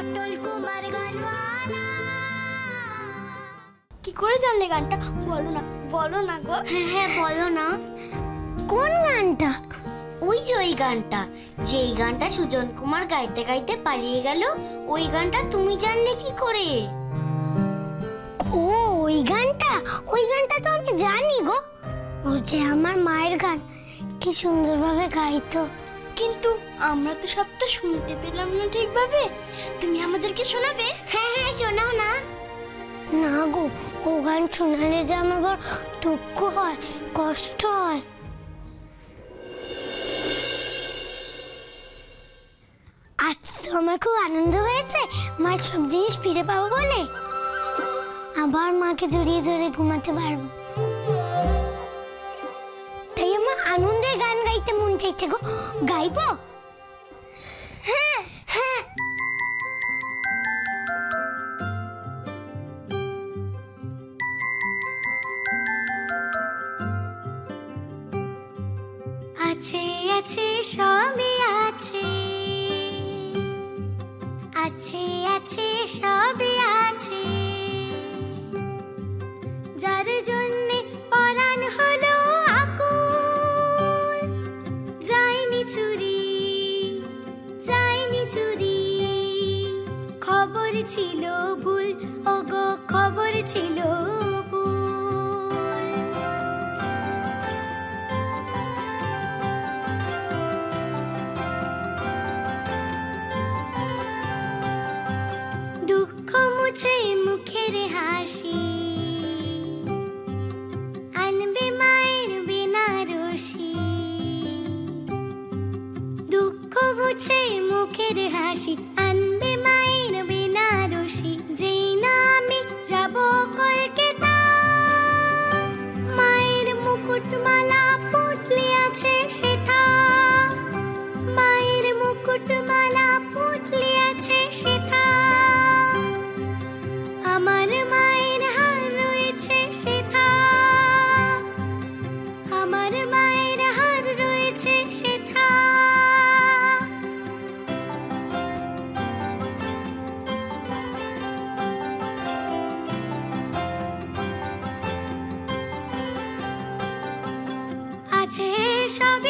অটল কুমার গানওয়ালা। কি করে জানলে গানটা? বলো না, বলো না গো। হ্যাঁ বলো না। কোন গানটা? ওই যে ওই গানটা, যেই গানটা সুজন কুমার গাইতে গাইতে পালিয়ে গেল, ওই গানটা তুমি জানলে কি করে? ও ওই গানটা, ওই গানটা তো আমি জানি গো। ও যে আমার মায়ের গান, কি সুন্দরভাবে গাইতো। কিন্তু আমরা তো সবটা শুনতে পেলাম না ঠিকভাবে। তুমি আমাদেরকে শোনাবে? হ্যাঁ হ্যাঁ শোনাও না। না গো, ও গান শোনালে যে আমার বড় দুঃখ হয়, কষ্ট হয়। আজ তো আমার খুব আনন্দ হয়েছে মায়ের সব জিনিস ফিরে পাবো বলে। আবার মাকে জড়িয়ে ধরে ঘুমাতে পারবো। তাই আমার আনন্দের গান গাইতে মন চাইছে গো। গাইবো? হ্যাঁ হ্যাঁ। আছে আছে সবই আছে, আছে আছে সবই আছে, যার জন্যে পরাণ হলো আকুল। যায়নি চুরি, যায়নি চুরি, খবর ছিল ভুল, ওগো খবর ছিল ভুল। দুঃখ মুছে মুখের হাসি, আনবে মায়ের বেনারসি। দুঃখ মুছে মুখের হাসি, আনবে মায়ের বেনারসি। যেই না আমি যাব কলকাতা, মায়ের মুকুটমালা পুটলি আছে সেথা, মায়ের মুকুটমালা পুটলি আছে সেথা। আমার মায়ের হার রয়েছে সেথা, আমার মায়ের হার রয়েছে সেথা। আছে সবই